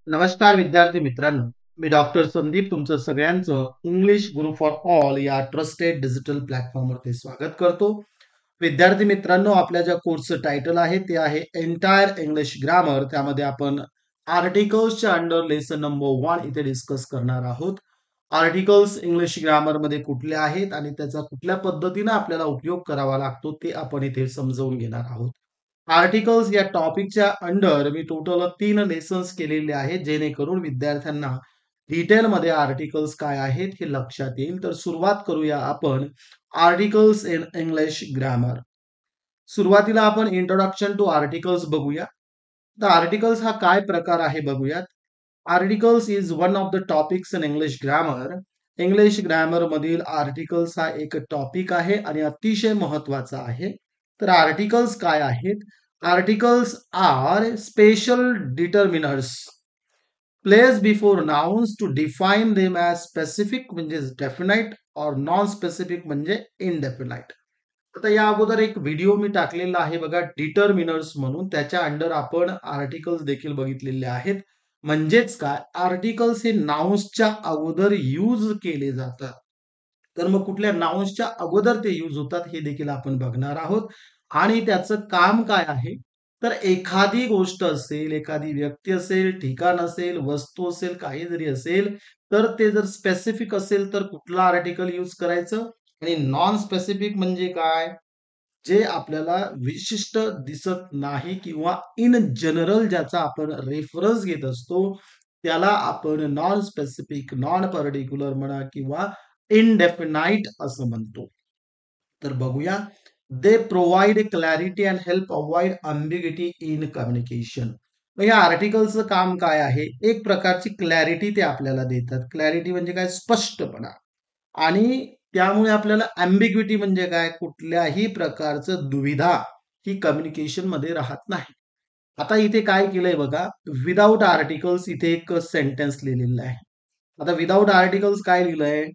नमस्कार विद्यार्थी मित्रांनो, मी डॉक्टर संदीप तुमचं सगळ्यांचं इंग्लिश गुरु फॉर ऑल या ट्रस्टेड डिजिटल प्लॅटफॉर्मवरती स्वागत करतो. विद्यार्थी मित्रांनो, आपल्या ज्या कोर्सचं टायटल आहे ते आहे एंटायर इंग्लिश ग्रामर. त्यामध्ये आपण आर्टिकल्सच्या अंडर लेसन नंबर 1 इथे डिस्कस करणार आहोत. आर्टिकल्स इंग्लिश ग्रामर मध्ये कुठले आहेत आणि त्याचा कुठल्या पद्धतीने आपल्याला उपयोग करावा लागतो ते आपण इथे समजावून घेणार आहोत. आर्टिकल्स या टॉपिकच्या अंडर मी टोटल 3 लेसन्स केलेले आहेत, जेणेकरून विद्यार्थ्यांना डिटेलमध्ये आर्टिकल्स काय आहेत हे लक्षात येईल. तर सुरुवात करूया आपण आर्टिकल्स इन इंग्लिश ग्रामर. सुरुवातीला आपण इंट्रोडक्शन टू आर्टिकल्स बघूया. तर आर्टिकल्स हा काय प्रकार आहे बघूयात. Articles is one of the topics in English grammar. English grammar मधील आर्टिकल्स हा एक टॉपिक आहे आणि अतिशय महत्वाचा आहे. तर आर्टिकल्स काय आहेत? Articles are special determiners place before nouns to define them as specific म्हणजे डेफिनाइट और नॉन स्पेसिफिक म्हणजे इनडेफिनाइट. आता या अगोदर एक व्हिडिओ मी टाकलेला आहे बघा, डिटर्मिनर्स म्हणून. त्याच्या अंडर आपण आर्टिकल्स देखील बघितलेले आहेत. म्हणजेच काय, आर्टिकल्स हे नाउन्सच्या अगोदर यूज केले जातात. तर मग कुठल्या नाउन्सच्या अगोदर ते यूज होतात हे देखील आपण बघणार आहोत. आणि त्याचं काम काय आहे, तर एखादी गोष्ट असेल, एखादी व्यक्ती असेल, ठिकाण असेल, वस्तू असेल, काही जरी असेल, तर ते जर स्पेसिफिक असेल तर कुठलं आर्टिकल यूज करायचं, आणि नॉन स्पेसिफिक म्हणजे काय, जे आपल्याला विशिष्ट दिसत नाही किंवा इन जनरल ज्याचा आपण रेफरन्स घेत असतो, त्याला आपण नॉन स्पेसिफिक, नॉन पर्टिक्युलर म्हणा किंवा इनडेफिनाइट असं म्हणतो. तर बघूया. They provide clarity and help avoid ambiguity in communication. मग या आर्टिकलचं काम काय आहे? एक प्रकारची क्लॅरिटी ते आपल्याला देतात. क्लॅरिटी म्हणजे काय? स्पष्टपणा. आणि त्यामुळे आपल्याला अँबिग्विटी म्हणजे काय? कुठल्याही प्रकारचं दुविधा ही कम्युनिकेशन मध्ये राहत नाही. आता इथे काय केलंय बघा, विदाउट आर्टिकल्स इथे एक सेंटेन्स लिहिलेलं आहे. आता विदाउट आर्टिकल्स काय लिहिलंय?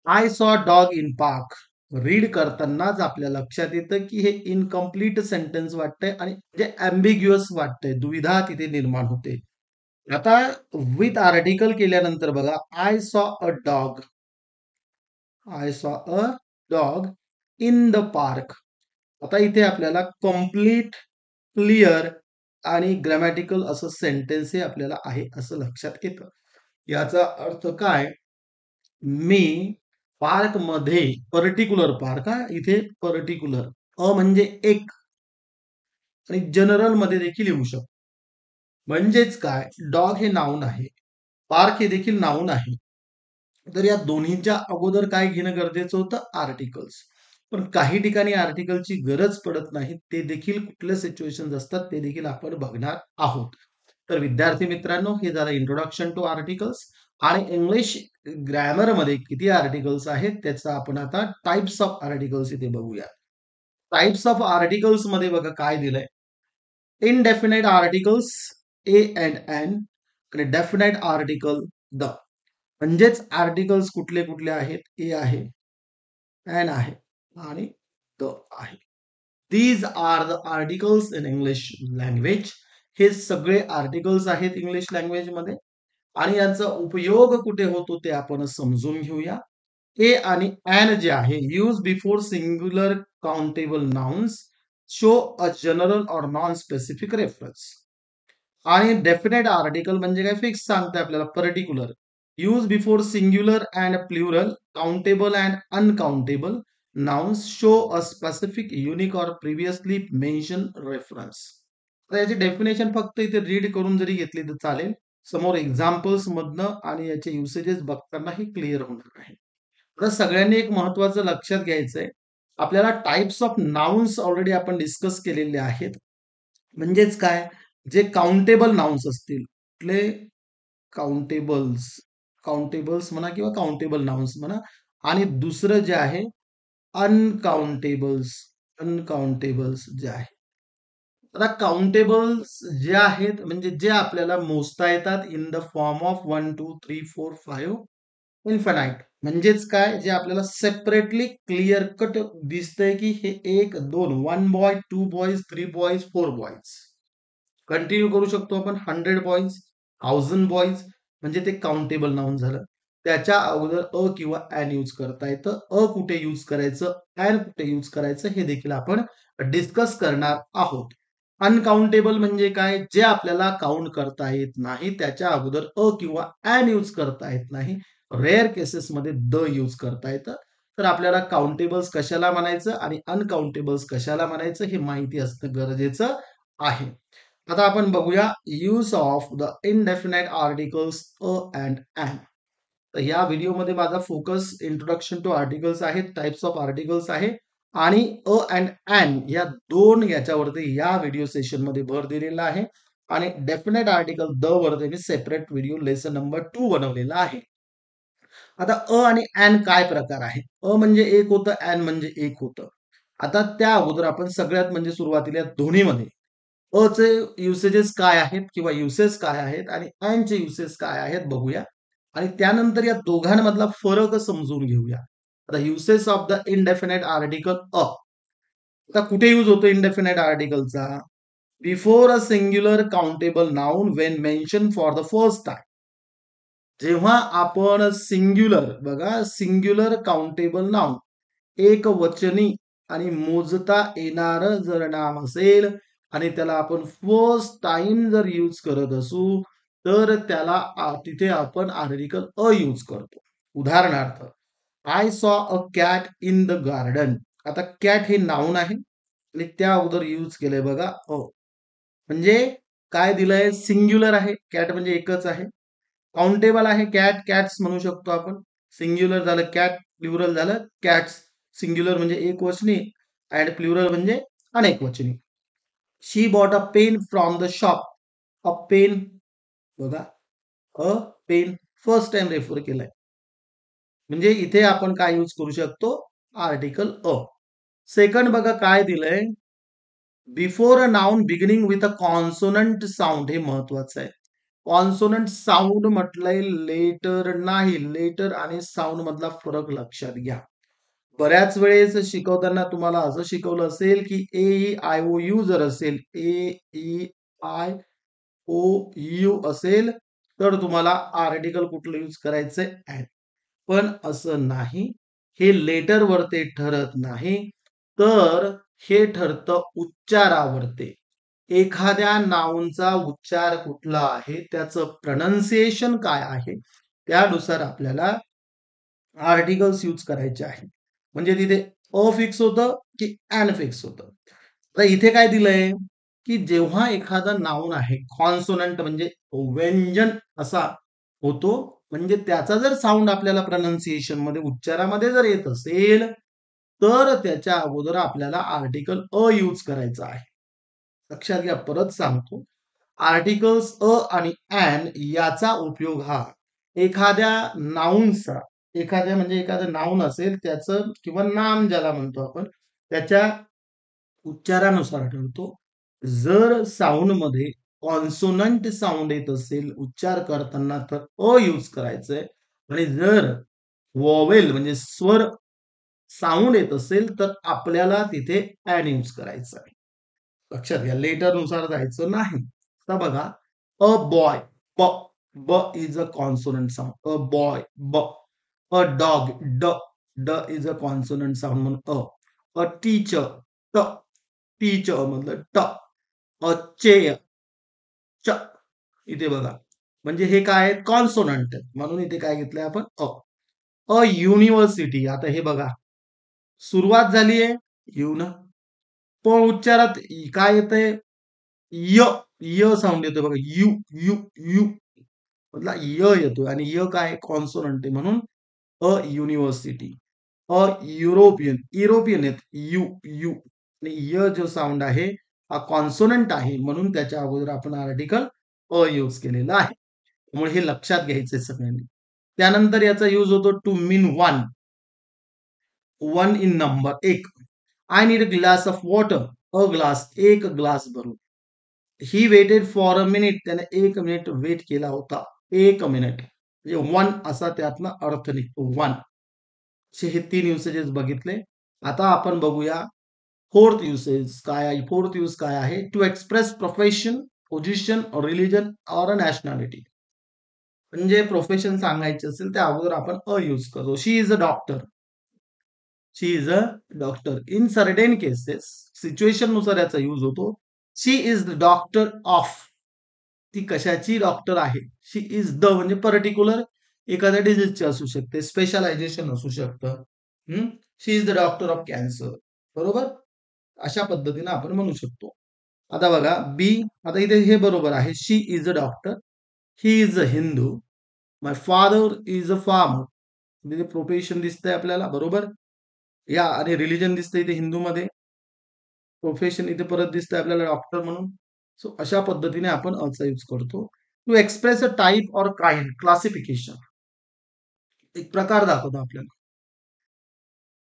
I saw dog in park. Read करतानाच आपल्या लक्षात येतं की हे इनकम्प्लीट सेंटेन्स वाटतंय आणि म्हणजे अँबिग्युअस वाटतंय, दुविधा तिथे निर्माण होते. आता विथ आर्टिकल केल्यानंतर बघा, I saw a dog, I saw a dog in the park. आता इथे आपल्याला कम्प्लीट, क्लिअर आणि ग्रॅमॅटिकल असं सेंटेन्स हे आपल्याला आहे असं लक्षात येतं. याचा अर्थ काय? मी पार्क मध्ये, पर्टिक्युलर पार्क हा इथे पर्टिक्युलर, अ म्हणजे एक, आणि जनरल मध्ये देखील येऊ शकतो. म्हणजेच काय, डॉग हे नाऊन आहे, पार्क हे देखील नाऊन आहे. तर या दोन्हीच्या अगोदर काय घेणं गरजेचं होतं? आर्टिकल्स. पण काही ठिकाणी आर्टिकलची गरज पडत नाही. ते देखील कुठल्या सिच्युएशन असतात ते देखील आपण बघणार आहोत. तर विद्यार्थी मित्रांनो, हे झालं इंट्रोडक्शन टू आर्टिकल्स. आणि इंग्लिश ग्रामर मध्ये किती आर्टिकल्स आहेत त्याचा आपण आता टाइप्स ऑफ आर्टिकल्स इथे बघूया. टाइप्स ऑफ आर्टिकल्स मध्ये बघा काय दिलंय. Indefinite articles a and an, आणि डेफिनाइट आर्टिकल द. म्हणजेच आर्टिकल्स कुठले कुठले आहेत? ए आहे, एन आहे आणि द आहे. These are the articles in English language. हे सगळे आर्टिकल्स आहेत इंग्लिश लँग्वेज मध्ये. आणि यांचा उपयोग कुठे होतो ते आपण समजून घेऊया. ए आणि एन जे आहे, use before singular countable nouns, show a general और नॉन स्पेसिफिक रेफरन्स. आणि डेफिनेट आर्टिकल म्हणजे काय? फिक्स सांगते आपल्याला, particular. Use before singular and plural, countable and uncountable nouns, show a specific, unique और प्रिव्हियसली मेन्शन रेफरन्स. तर याची definition फक्त इथे रीड करून जरी घेतली तर चालेल. समोर एक्झाम्पल्स मधनं आणि याचे युसेजेस बघताना हे क्लिअर होणार आहे. आता सगळ्यांनी एक महत्वाचं लक्षात घ्यायचंय. आपल्याला टाइप्स ऑफ नाउन्स ऑलरेडी आपण डिस्कस केलेले आहेत. म्हणजेच काय, जे काउंटेबल नाउन्स असतील, कुठले? काउंटेबल्स, काउंटेबल्स म्हणा किंवा काउंटेबल नाउन्स म्हणा. आणि दुसरं जे आहे अनकाउंटेबल्स, अनकाउंटेबल्स जे आहे. आता काउंटेबल्स जे आहेत म्हणजे जे आपल्याला मोजता येतात in the form of 1 2 3 4 5 infinite. म्हणजेच काय, जे आपल्याला सेपरेटली क्लिअर कट दिसतंय की हे एक दोन, 1 boy, 2 boys, 3 boys, 4 boys. Continue करू शकतो आपण 100 बॉयज, थाउजंड बॉईज म्हणजे ते काउंटेबल नाउन झालं. त्याच्या अगोदर किंवा ॲन यूज करता येतं. कुठे यूज करायचं, ॲन कुठे यूज करायचं हे देखील आपण डिस्कस करणार आहोत. अनकाउंटेबल म्हणजे काय? जे आपल्याला काउंट करता येत नाही त्याच्या अगोदर किंवा ॲन यूज करता येत नाही. रेअर केसेसमध्ये यूज करता येतं. तर आपल्याला काउंटेबल्स कशाला म्हणायचं आणि अनकाउंटेबल्स कशाला म्हणायचं हे माहिती असणं गरजेचं आहे. आता आपण बघूया use of the indefinite articles and an. तर या व्हिडिओमध्ये माझा फोकस इंट्रोडक्शन टू आर्टिकल्स आहे, टाइप्स ऑफ आर्टिकल्स आहे आणि अँड ॲन या दोन याच्यावरती या व्हिडिओ सेशनमध्ये भर दिलेला आहे आणि डेफिनेट आर्टिकल वरती मी सेपरेट व्हिडिओ लेसन नंबर 2 बनवलेला आहे. आता आणि ॲन काय प्रकार आहे? म्हणजे एक होतं, ॲन म्हणजे एक होतं. आता त्या अगोदर आपण सगळ्यात म्हणजे सुरुवातीला दोन्हीमध्ये चे युसेजेस काय आहेत किंवा युसेस काय आहेत आणि ॲनचे युसेस काय आहेत बघूया आणि त्यानंतर या दोघांमधला फरक समजून घेऊया. आता uses of the indefinite article आता कुठे यूज होतो इनडेफिनेट आर्टिकलचा? Before a singular countable noun when mention for the first time. जेव्हा आपण सिंग्युलर बघा सिंग्युलर काउंटेबल नाउन एक वचनी आणि मोजता येणार जर नाम असेल आणि त्याला आपण फर्स्ट टाइम जर यूज करत असू तर त्याला तिथे आपण आर्टिकल यूज करतो. उदाहरणार्थ I saw a cat in the garden. आता कॅट हे नाउन आहे आणि त्या अगोदर यूज केलंय बघा म्हणजे काय दिलंय सिंग्युलर आहे कॅट म्हणजे एकच आहे. काउंटेबल आहे कॅट कॅट्स म्हणू शकतो आपण. सिंग्युलर झालं कॅट, प्लुरल झालं कॅट्स. सिंग्युलर म्हणजे एक वचनी अँड प्लुरल म्हणजे अनेक वचनी. She bought a pen from the shop. A pen बघा a pen first time refer केलाय. म्हणजे इथे आपण काय यूज करू शकतो आर्टिकल सेकंड बघा काय दिलंय before a noun beginning with a consonant sound. हे महत्वाचं आहे. कॉन्सोनंट साऊंड म्हटलंय लेटर नाही. लेटर आणि साऊंड मधला फरक लक्षात घ्या. बऱ्याच वेळेस शिकवताना तुम्हाला असं शिकवलं असेल की आय ओ यू जर असेल आय ओ यू असेल तर तुम्हाला आर्टिकल कुठलं यूज करायचंय ॲन. पण असं नाही. हे लेटरवर ते ठरत नाही. तर हे ठरतं उच्चारावरती. एखाद्या नाउनचा उच्चार कुठला आहे, त्याचं प्रोनन्सिएशन काय आहे, त्यानुसार आपल्याला आर्टिकल्स यूज करायचे आहे. म्हणजे तिथे फिक्स होतं की ॲन फिक्स होतं. तर इथे काय दिलंय, की जेव्हा एखादा नाउन आहे, कॉन्सोनंट म्हणजे व्यंजन असा होतो, म्हणजे त्याचा जर साऊंड आपल्याला प्रोनन्सिएशन मध्ये उच्चारामध्ये जर येत असेल, तर त्याच्या अगोदर आपल्याला आर्टिकल यूज करायचा आहे. लक्षात घ्या, परत सांगतो. आर्टिकल्स आणि ॲन याचा उपयोग हा एखाद्या नाउनचा एखाद्या म्हणजे एखादं नाउन असेल त्याचं किंवा नाम ज्याला म्हणतो आपण त्याच्या उच्चारानुसार ठरतो. जर साऊंड मध्ये कॉन्सोनंट साऊंड येत असेल उच्चार करताना तर यूज करायचंय आणि जर वॉवेल म्हणजे स्वर साऊंड येत असेल तर आपल्याला तिथे ॲन यूज करायचं आहे. लक्षात घ्या लेटर नुसार जायचं नाही. आता बघा अ बॉय ब ब is a consonant sound a boy ब. अ डॉग ड ड इज अ कॉन्सोनंट साऊंड म्हणून टीचर ट टीचर मधलं ट. चेअर च. इथे बघा म्हणजे हे काय आहे कॉन्सोनंट म्हणून इथे काय घेतलंय आपण युनिव्हर्सिटी. आता हे बघा सुरुवात झाली आहे युन पण उच्चारात काय येतंय य य साऊंड येतोय बघा यू यू यू मधला य येतोय आणि य काय कॉन्सोनंट आहे म्हणून युनिव्हर्सिटी. युरोपियन युरोपियन येत यू यू आणि य जो साऊंड आहे हा कॉन्सोनंट आहे म्हणून त्याच्या अगोदर आपण आर्टिकल यूज केलेला आहे. त्यामुळे हे लक्षात घ्यायचंय सगळ्यांनी. त्यानंतर याचा यूज होतो to mean one. One in number एक. I need a glass of water. Glass एक ग्लास भरून. He waited for a minute. त्याने 1 मिनिट वेट केला होता. 1 मिनिट म्हणजे वन असा त्यातनं अर्थ निघतो वन. हे 3 युसेजेस बघितले. आता आपण बघूया फोर्थ युसेज काय आहे. फोर्थ यूज काय आहे to express profession position, religion or nationality. म्हणजे प्रोफेशन सांगायचे असेल त्या अगोदर आपण अ यूज करतो. She is a doctor. She is a doctor. In certain cases situation नुसार याचा यूज होतो. She is the doctor of. ती कशाची डॉक्टर आहे. शी इज द म्हणजे पर्टिक्युलर एखाद्या डिझीजचे असू शकते, स्पेशलायझेशन असू शकतं. She is the doctor of cancer. बरोबर. अशा पद्धतीने आपण म्हणू शकतो. आता बघा बी. आता इथे हे बरोबर आहे. She is a doctor. He is a Hindu. My father is a farmer. म्हणजे प्रोफेशन दिसतंय आपल्याला. बरोबर. या आणि रिलिजन दिसतंय इथे हिंदूमध्ये. प्रोफेशन इथे परत दिसतंय आपल्याला डॉक्टर म्हणून. सो अशा पद्धतीने आपण अचा यूज करतो to express a type or kind classification. एक प्रकार दाखवतो आपल्याला.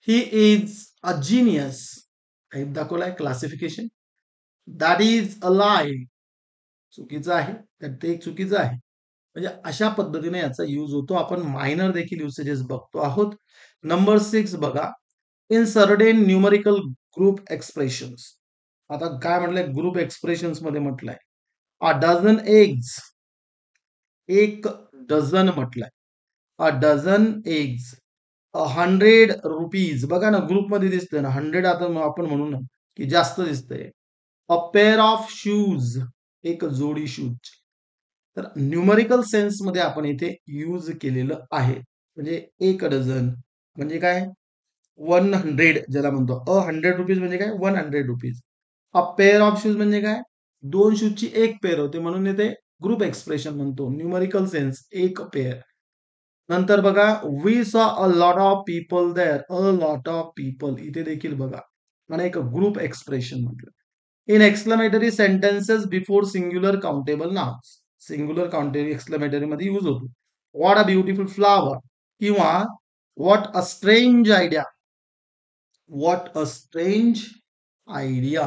He is a genius. Type दाखवलाय classification. That is a lie. चुकीचं आहे. त्यात ते एक चुकीचं आहे. म्हणजे अशा पद्धतीने याचा यूज होतो. आपण मायनर देखील युसेजेस बघतो आहोत. नंबर 6 बघा. In certain numerical group expressions. आता काय म्हटलंय ग्रुप एक्सप्रेशन्स मध्ये म्हटलंय अ डझन एग्स. एक डझन म्हटलंय. अ डझन एग्स 100 रुपीज. बघा ना ग्रुपमध्ये दिसतंय ना 100. आता आपण म्हणू ना की जास्त दिसतंय. अ पेअर ऑफ शूज. एक जोडी शूज. तर न्यूमरिकल सेन्स मध्ये आपण इथे यूज केलेलं आहे. म्हणजे एक डझन म्हणजे काय 100 ज्याला म्हणतो. 100 रुपीज म्हणजे काय 100 rupees. A pair of shoes म्हणजे काय दोन शूजची एक पेअर होते म्हणून इथे ग्रुप एक्सप्रेशन म्हणतो. न्यूमरिकल सेन्स एक पेअर. नंतर बघा we saw a lot of people there. A lot of people इथे देखील बघा आणि एक ग्रुप एक्सप्रेशन म्हटलं. In exclamatory sentences before singular countable nouns. Singular countable exclamatory मध्ये यूज होतो. व्हॉट अ ब्युटिफुल फ्लावर किंवा what a strange idea. What a strange idea.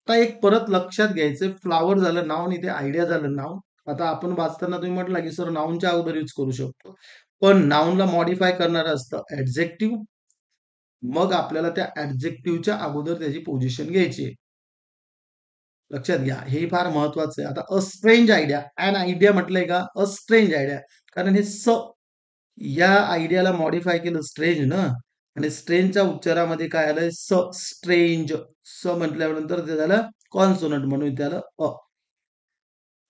आता एक परत लक्षात घ्यायचं फ्लावर झालं नाव आणि इथे आयडिया झालं नाव. आता आपण वाचताना तुम्ही म्हटलं की सर नाऊनच्या अगोदर यूज करू शकतो. पण नाऊनला मॉडिफाय करणारं असतं ऍडजेक्टिव्ह. मग आपल्याला त्या ऍडजेक्टिव्हच्या अगोदर त्याची पोझिशन घ्यायची आहे. लक्षात घ्या हे फार महत्वाचं आहे. आता a strange idea. An idea म्हटलंय का अ स्ट्रेंज आयडिया. कारण हे या आयडियाला मॉडिफाय केलं स्ट्रेंज ना आणि स्ट्रेंजच्या उच्चारामध्ये काय आलंय स्ट्रेंज. म्हटल्यानंतर ते झालं कॉन्सोनंट म्हणून त्याला अ.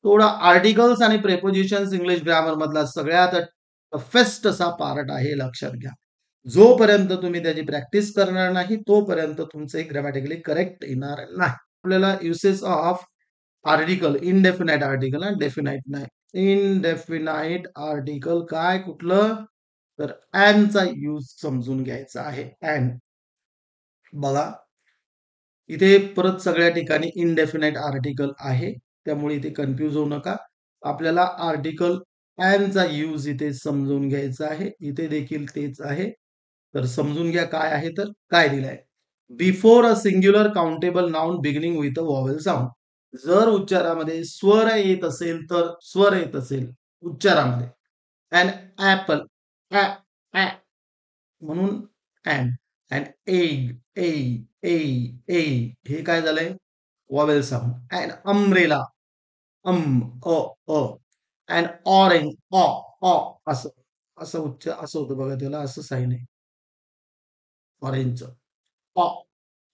थोडा आर्टिकल्स आणि प्रेपोजिशन्स इंग्लिश ग्रामर मधला सगळ्यात टफेस्ट असा पार्ट आहे लक्षात घ्या. जोपर्यंत तुम्ही त्याची प्रॅक्टिस करणार नाही तोपर्यंत तुमचे ग्रॅमॅटिकली करेक्ट येणार नाही. आपल्याला uses of article indefinite article आणि डेफिनाइट नाही. इनडेफिनाइट आर्टिकल काय कुठलं तर चा यूज समजून घ्यायचा आहे. अँड बघा इथे परत सगळ्या ठिकाणी इनडेफिनाइट आर्टिकल आहे त्यामुळे इथे कन्फ्यूज होऊ नका. आपल्याला आर्टिकल चा यूज इथे समजून घ्यायचा आहे. इथे देखील तेच आहे. तर समजून घ्या काय आहे तर काय दिलंय. Before a singular countable noun beginning with a vowel sound. जर उच्चारामध्ये स्वर येत असेल तर स्वर येत असेल उच्चारामध्ये अँड ऍपल म्हणून an an egg a a a हे काय झालंय vowel sound. An umbrella a a an orange a असं असं असं होतं बघा त्याला असं साईन आहे ऑरेंजचं अ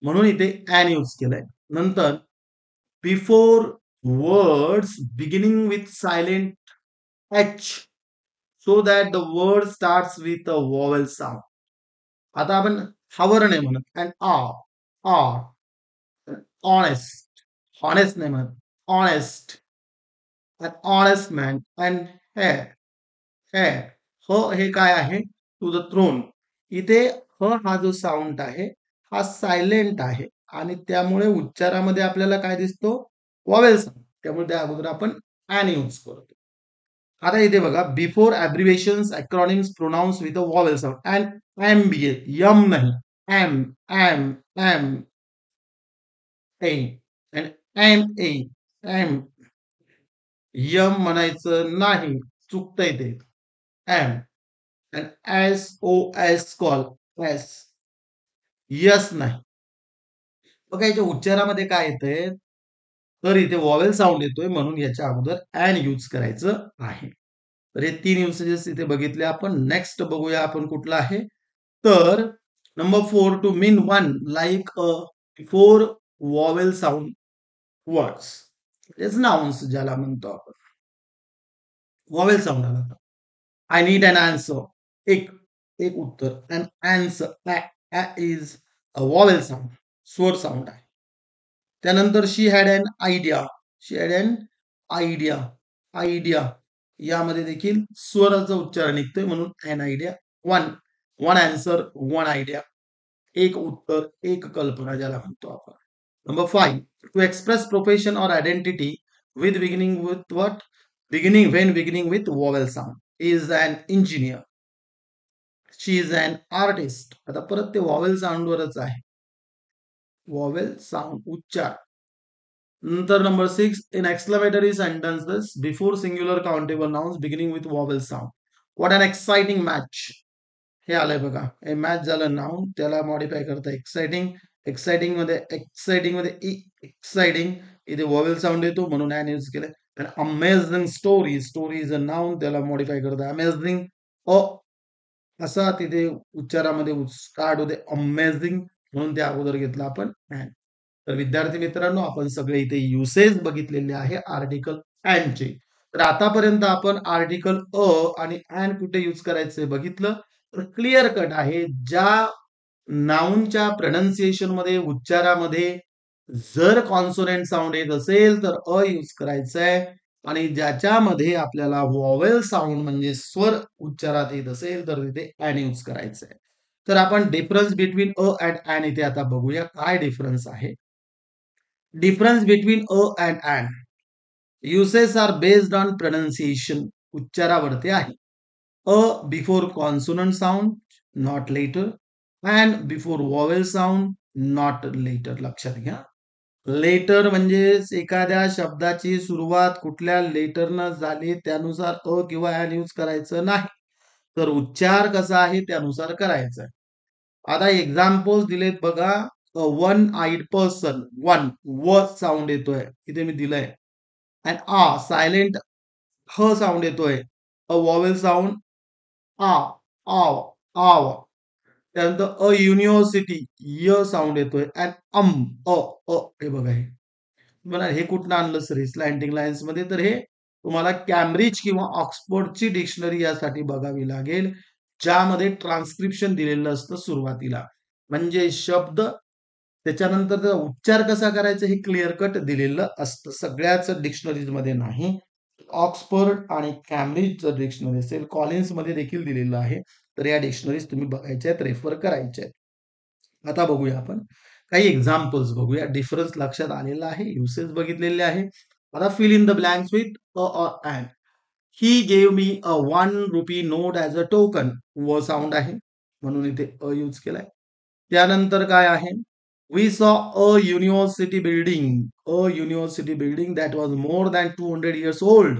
म्हणून इथे अॅन यूज केलंय. नंतर before words beginning with silent H so that the word starts with a vowel sound. आता आपण हावर नाही म्हणत अँड आ ऑनेस्ट. हॉनेस्ट नाही म्हणत honest. an honest man and hair. हे काय आहे टू द थ्रोन. इथे हा जो साऊंड आहे हा सायलेंट आहे आणि त्यामुळे उच्चारामध्ये आपल्याला काय दिसतो वॉवेल साऊंड. त्यामुळे त्या अगोदर आपण ॲन यूज करतो. आता इथे बघा before abbreviations acronyms pronouns with a vowel sound an M B यम नाही M M M A an M A M यम म्हणायचं नाही चुकतंय ते M an S O S call S yes नाही. बघा याच्या उच्चारामध्ये काय येतंय तर इथे वॉवेल साऊंड येतोय म्हणून याच्या अगोदर अँड यूज करायचं आहे. तर हे 3 युसेजेस इथे बघितले आपण. नेक्स्ट बघूया आपण कुठला आहे. तर number 4 to mean one like a before vowel sound words. म्हणजेच नाउन्स ज्याला म्हणतो आपण. वॉवेल साऊंड आला. I need an answer. एक एक उत्तर. An answer is a vowel sound. स्वर साऊंड आहे. त्यानंतर she had an idea. She had an idea. Idea यामध्ये देखील स्वराचा उच्चार निघतोय म्हणून an idea. One one answer one idea. एक उत्तर एक कल्पना ज्याला म्हणतो आपण. नंबर 5 टू एक्सप्रेस प्रोफेशन और identity with beginning with what beginning with vowel sound is an engineer. She is an artist. आता परत ते वॉवेल साऊंडवरच आहे. वॉवेल साऊंड उच्चार. नंतर number 6 in exclamatory sentences before singular countable nouns beginning with vowel sound. What an exciting match. हे आलंय बघा. हे मॅच झालं नाउन त्याला मॉडिफाय करता एक्साइटिंग. एक्साइटिंग मध्ये एक्साइटिंग इथे वॉवेल साऊंड येतो म्हणून ॲन यूज केलंय. आणि amazing story. Story is a noun त्याला मॉडिफाय करता अमेझिंग अ असा तिथे उच्चारामध्ये स्टार्ट होते अमेझिंग म्हणून त्या अगोदर घेतला आपण अँड. तर विद्यार्थी मित्रांनो आपण सगळे इथे युसेज बघितलेले आहे आर्टिकल अँडचे. तर आतापर्यंत आपण आर्टिकल अ आणि अँड कुठे यूज करायचे बघितलं. तर क्लिअर कट आहे ज्या नाउनच्या प्रोनाउन्सिएशन मध्ये उच्चारामध्ये जर कॉन्सोनंट साऊंड येत असेल तर अ यूज करायचं आहे आणि ज्याच्यामध्ये आपल्याला वॉवेल साऊंड म्हणजे स्वर उच्चारात येत असेल तर तिथे अँड यूज करायचं आहे. तर आपण difference between a and an इथे आता बघूया काय डिफरन्स आहे. Difference between a and an. Uses are based on pronunciation. उच्चारावरती आहे. A before consonant sound not letter. An before vowel sound not letter. लक्षात घ्या. लेटर म्हणजे एखाद्या शब्दाची सुरुवात कुठल्या लेटरनं झाली त्यानुसार अ किंवा ॲन यूज करायचं नाही. तर उच्चार कसा आहे त्यानुसार करायचा आहे. आता एक्झाम्पल्स दिलेत बघा. One eyed person. वन व साऊंड येतोय इथे मी दिलंय. अँड आ सायलेंट ह साऊंड येतोय. अ वॉवेल साऊंड आ आव आव. त्यानंतर अ युनिव्हर्सिटी य साऊंड येतोय. अँड अ अ हे बघा हे. बघा हे कुठनं आणलं सर स्लॅन्टिंग लाईन्स मध्ये. तर हे तुम्हाला कॅम्ब्रिज किंवा ऑक्सफोर्डची डिक्शनरी यासाठी बघावी लागेल ज्यामध्ये ट्रान्स्क्रिप्शन दिलेलं असतं सुरुवातीला. म्हणजे शब्द त्याच्यानंतर त्याचा उच्चार कसा करायचा हे क्लिअर कट दिलेलं असतं. सगळ्याच डिक्शनरीज मध्ये नाही. ऑक्सफोर्ड आणि कॅम्ब्रिजचं डिक्शनरी असेल कॉलिन्स मध्ये देखील दिलेलं आहे. तर या डिक्शनरीज तुम्ही बघायच्या आहेत रेफर करायच्या आहेत. आता बघूया आपण काही एक्झाम्पल्स बघूया. डिफरन्स लक्षात आलेला आहे. युसेस बघितलेले आहे. आता fill in the blanks with a or an. He gave me a 1 rupee note as a token. व साऊंड आहे म्हणून इथे अ यूज केलाय. त्यानंतर काय आहे. We saw a university building. A university building that was more than 200 years old.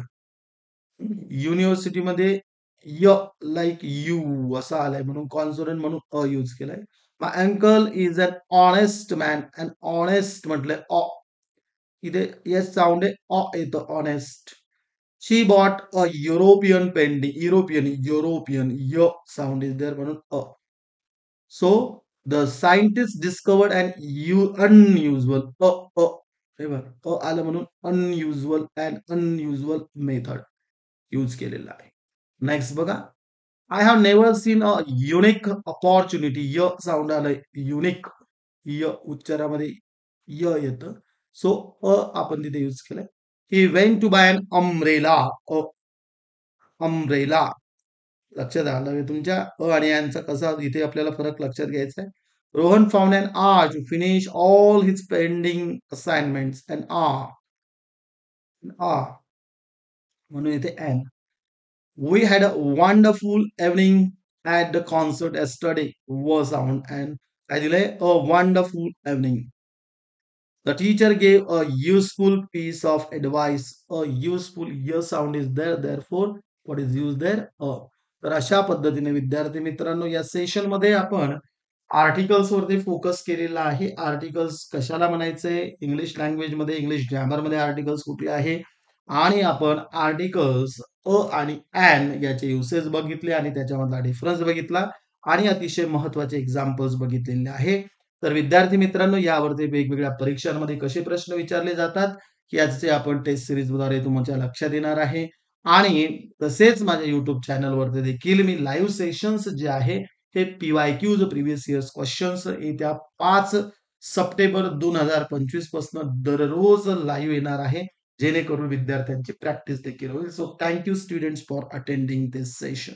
युनिव्हर्सिटीमध्ये य लाईक यू असं आलंय म्हणून कॉन्सोनंट म्हणून अ यूज केलाय. My uncle is an honest man. An honest म्हटलंय ऑ. इथे येस साऊंड आहे ऑ येतं honest. She bought a European painting. European य साऊंड इज देअर म्हणून a. So the scientist discovered an unusual a. हे बघ अ आलं म्हणून अनयुजुअल मेथड यूज केलेला आहे. नेक्स्ट बघा. I have never seen a unique opportunity. य साऊंड आलंय युनिक. य उच्चारामध्ये य येतं. सो अ आपण तिथे यूज केलंय. He went to buy an umbrella. Umbrella. लक्षात आलं का तुमच्या अ आणि यांचा कसा इथे आपल्याला फरक लक्षात घ्यायचा आहे. Rohan found an hour to finish all his pending assignments. An आ म्हणून इथे an. We had a wonderful evening at the concert yesterday. व साऊंड अँड काय दिलंय a wonderful evening. The teacher gave a useful piece of advice. A useful य sound is there. Therefore, what is used there? अ. तर अशा पद्धतीने विद्यार्थी मित्रांनो या सेशन मध्ये आपण आर्टिकल्स वरती फोकस केलेला आहे. आर्टिकल्स कशाला म्हणायचंय? इंग्लिश लँग्वेजमध्ये, इंग्लिश ग्रामरमध्ये आर्टिकल्स कुठले आहे? आणि आपण आर्टिकल्स आणि ॲन याचे युसेज बघितले आणि त्याच्यामधला डिफरन्स बघितला आणि अतिशय महत्त्वाचे एक्झाम्पल्स बघितलेले आहे. तर विद्यार्थी मित्रांनो, यावरती वेगवेगळ्या परीक्षांमध्ये कसे प्रश्न विचारले जातात, याचे आपण टेस्ट सीरीजद्वारे तुमच्या लक्षात येणार आहे. आणि तसेच माझ्या YouTube चॅनलवरती देखील मी लाईव्ह सेशन्स जे आहे हे पी-वाय-क्यूज प्रिव्हियस इयर्स क्वेश्चन्स येत्या 5 सप्टेंबर 2025 पासून दररोज लाईव्ह येणार आहे. जेणेकरून विद्यार्थ्यांची प्रॅक्टिस देखील होईल. So thank you students for attending this session.